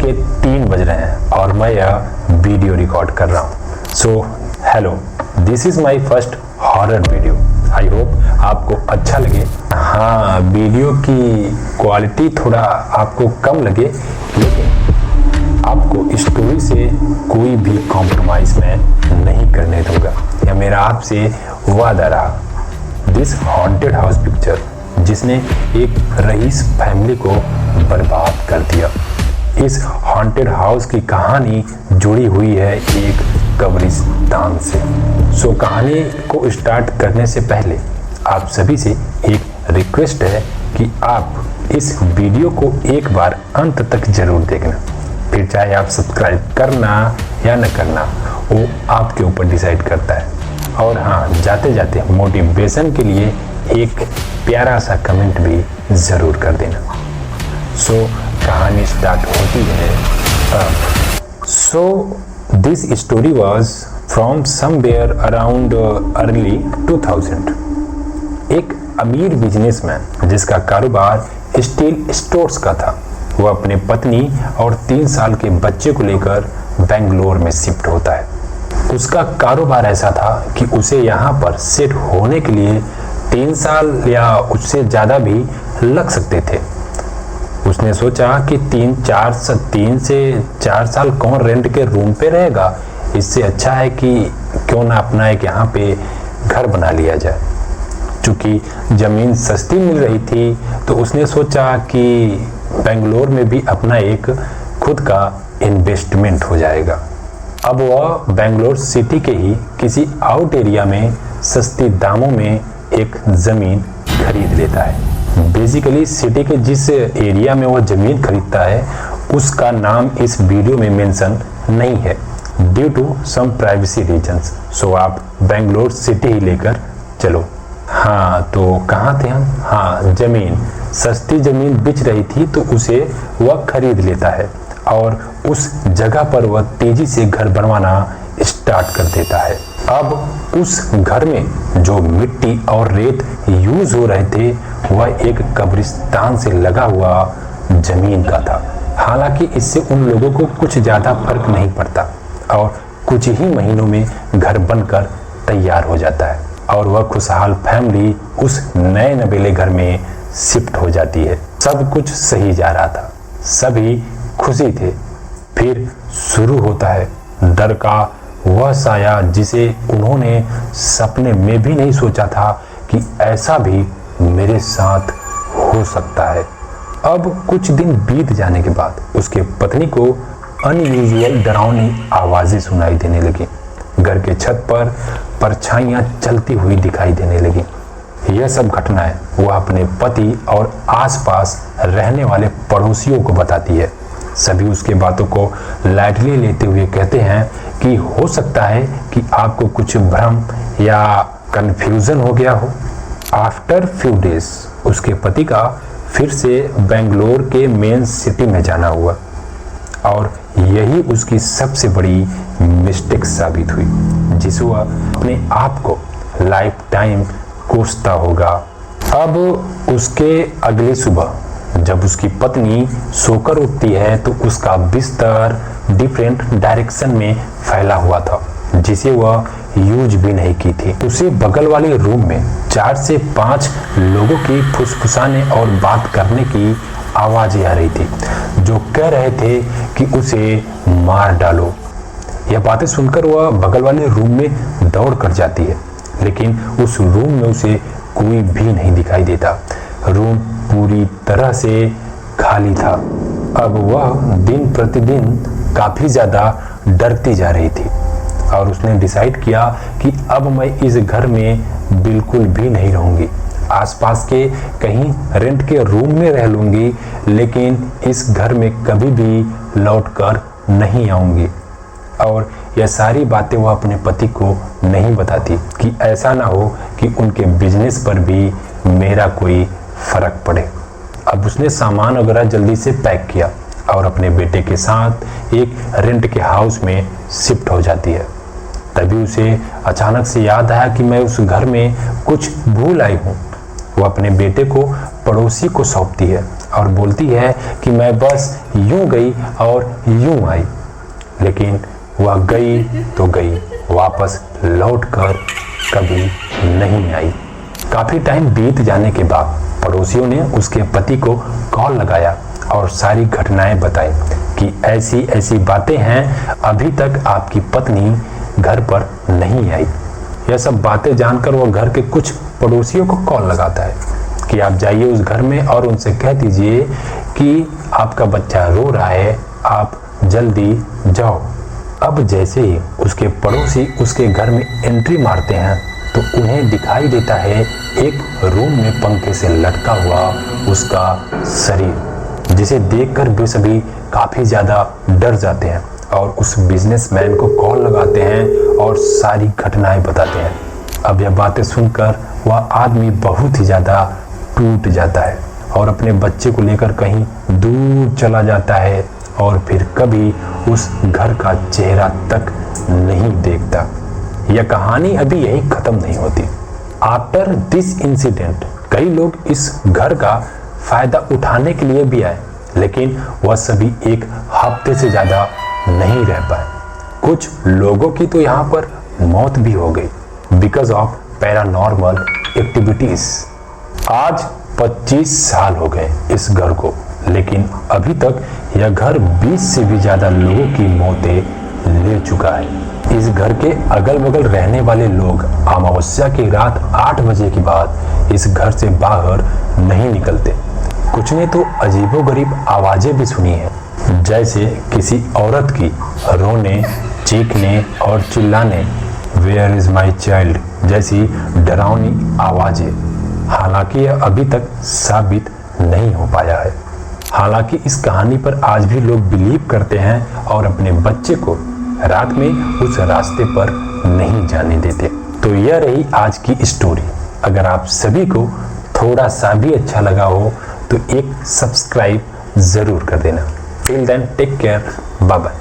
के 3 बज रहे हैं और मैं यह वीडियो रिकॉर्ड कर रहा हूँ। So hello, this is my first horror video. I hope आपको अच्छा लगे। हाँ, वीडियो की क्वालिटी थोड़ा आपको कम लगे, लेकिन आपको स्टोरी से कोई भी कॉम्प्रोमाइज़ मैं नहीं करने दूंगा। यह मेरा आपसे वादा रहा। दिस हॉन्टेड हाउस पिक्चर जिसने एक रईस फैमिली को बर्बाद कर दिया। इस हॉन्टेड हाउस की कहानी जुड़ी हुई है एक कब्रिस्तान से। सो कहानी को स्टार्ट करने से पहले आप सभी से एक रिक्वेस्ट है कि आप इस वीडियो को एक बार अंत तक जरूर देखना। फिर चाहे आप सब्सक्राइब करना या न करना, वो आपके ऊपर डिसाइड करता है। और हाँ, जाते जाते मोटिवेशन के लिए एक प्यारा सा कमेंट भी ज़रूर कर देना। सो कहानी स्टार्ट होती है अब। So this story was from somewhere around early 2000। एक अमीर बिजनेसमैन जिसका कारोबार स्टील स्टोर्स का था, वह अपने पत्नी और 3 साल के बच्चे को लेकर बेंगलोर में शिफ्ट होता है। उसका कारोबार ऐसा था कि उसे यहाँ पर सेट होने के लिए 3 साल या उससे ज़्यादा भी लग सकते थे। उसने सोचा कि 3 से 4 साल कौन रेंट के रूम पे रहेगा, इससे अच्छा है कि क्यों ना अपना एक यहाँ पे घर बना लिया जाए। चूँकि ज़मीन सस्ती मिल रही थी तो उसने सोचा कि बेंगलोर में भी अपना एक खुद का इन्वेस्टमेंट हो जाएगा। अब वह बेंगलोर सिटी के ही किसी आउट एरिया में सस्ती दामों में एक ज़मीन खरीद लेता है। बेसिकली सिटी के जिस एरिया में वह ज़मीन खरीदता है उसका नाम इस वीडियो में मेंशन नहीं है due to some privacy reasons. So आप बेंगलोर सिटी ही लेकर चलो। हाँ, तो कहाँ थे हम? हाँ, ज़मीन, सस्ती ज़मीन बिक रही थी तो उसे वह खरीद लेता है और उस जगह पर वह तेजी से घर बनवाना स्टार्ट कर देता है। अब उस घर में जो मिट्टी और रेत यूज हो रहे थे वह एक कब्रिस्तान से लगा हुआ जमीन का था। हालांकि इससे उन लोगों को कुछ ज़्यादा फर्क नहीं पड़ता और कुछ ही महीनों में घर बनकर तैयार हो जाता है और वह खुशहाल फैमिली उस नए नवेले घर में शिफ्ट हो जाती है। सब कुछ सही जा रहा था, सभी खुशी थे। फिर शुरू होता है डर का वह साया जिसे उन्होंने सपने में भी नहीं सोचा था कि ऐसा भी मेरे साथ हो सकता है। अब कुछ दिन बीत जाने के बाद उसके पत्नी को अनयूजुअल डरावनी आवाज़ें सुनाई देने लगी। घर के छत पर परछाइयाँ चलती हुई दिखाई देने लगी। यह सब घटनाएं वह अपने पति और आसपास रहने वाले पड़ोसियों को बताती है। सभी उसके बातों को लाइटली लेते हुए कहते हैं कि हो सकता है कि आपको कुछ भ्रम या कंफ्यूजन हो गया हो। आफ्टर फ्यू डेज उसके पति का फिर से बेंगलोर के मेन सिटी में जाना हुआ और यही उसकी सबसे बड़ी मिस्टेक साबित हुई जिसे वह अपने आप को लाइफ टाइम कोसता होगा। अब उसके अगली सुबह जब उसकी पत्नी सोकर उठती है तो उसका बिस्तर डिफरेंट डायरेक्शन में फैला हुआ था जिसे वह यूज भी नहीं की थी। उसे बगल वाले रूम में 4 से 5 लोगों की फुसफुसाने और बात करने की आवाज़ें आ रही थी जो कह रहे थे कि उसे मार डालो। यह बातें सुनकर वह बगल वाले रूम में दौड़ कर जाती है, लेकिन उस रूम में उसे कोई भी नहीं दिखाई देता। रूम पूरी तरह से खाली था। अब वह दिन प्रतिदिन काफ़ी ज़्यादा डरती जा रही थी और उसने डिसाइड किया कि अब मैं इस घर में बिल्कुल भी नहीं रहूँगी। आसपास के कहीं रेंट के रूम में रह लूँगी, लेकिन इस घर में कभी भी लौटकर नहीं आऊँगी। और यह सारी बातें वह अपने पति को नहीं बताती कि ऐसा ना हो कि उनके बिजनेस पर भी मेरा कोई फर्क पड़े। अब उसने सामान वगैरह जल्दी से पैक किया और अपने बेटे के साथ एक रेंट के हाउस में शिफ्ट हो जाती है। तभी उसे अचानक से याद आया कि मैं उस घर में कुछ भूल आई हूँ। वो अपने बेटे को पड़ोसी को सौंपती है और बोलती है कि मैं बस यूं गई और यूं आई। लेकिन वह गई तो गई, वापस लौटकर कभी नहीं आई। काफी टाइम बीत जाने के बाद पड़ोसियों ने उसके पति को कॉल लगाया और सारी घटनाएं बताई कि ऐसी ऐसी बातें हैं, अभी तक आपकी पत्नी घर पर नहीं आई। यह सब बातें जानकर वो घर के कुछ पड़ोसियों को कॉल लगाता है कि आप जाइए उस घर में और उनसे कह दीजिए कि आपका बच्चा रो रहा है, आप जल्दी जाओ। अब जैसे ही उसके पड़ोसी उसके घर में एंट्री मारते हैं तो उन्हें दिखाई देता है एक रूम में पंखे से लटका हुआ उसका शरीर, जिसे देखकर वे सभी काफी ज्यादा डर जाते हैं और उस बिजनेसमैन को कॉल लगाते हैं और सारी घटनाएं बताते हैं। अब यह बातें सुनकर वह आदमी बहुत ही ज्यादा टूट जाता है और अपने बच्चे को लेकर कहीं दूर चला जाता है और फिर कभी उस घर का चेहरा तक नहीं देखता। यह कहानी अभी यही खत्म नहीं होती। आफ्टर दिस इंसिडेंट कई लोग इस घर का फायदा उठाने के लिए भी आए, लेकिन वह सभी एक हफ्ते से ज्यादा नहीं रह पाए। कुछ लोगों की तो यहाँ पर मौत भी हो गई बिकॉज ऑफ पैरानॉर्मल एक्टिविटीज। आज 25 साल हो गए इस घर को, लेकिन अभी तक यह घर 20 से भी ज्यादा लोगों की मौतें ले चुका है। इस घर के अगल बगल रहने वाले लोग अमावस्या की रात 8 बजे के बाद इस घर से बाहर नहीं निकलते। कुछ ने तो अजीबोगरीब आवाजें भी सुनी हैं, जैसे किसी औरत की रोने, चीखने और चिल्लाने, वेयर इज माई चाइल्ड जैसी डरावनी आवाजें। हालांकि यह अभी तक साबित नहीं हो पाया है। हालांकि इस कहानी पर आज भी लोग बिलीव करते हैं और अपने बच्चे को रात में उस रास्ते पर नहीं जाने देते। तो यह रही आज की स्टोरी। अगर आप सभी को थोड़ा सा भी अच्छा लगा हो तो एक सब्सक्राइब जरूर कर देना। Till then take care, bye bye.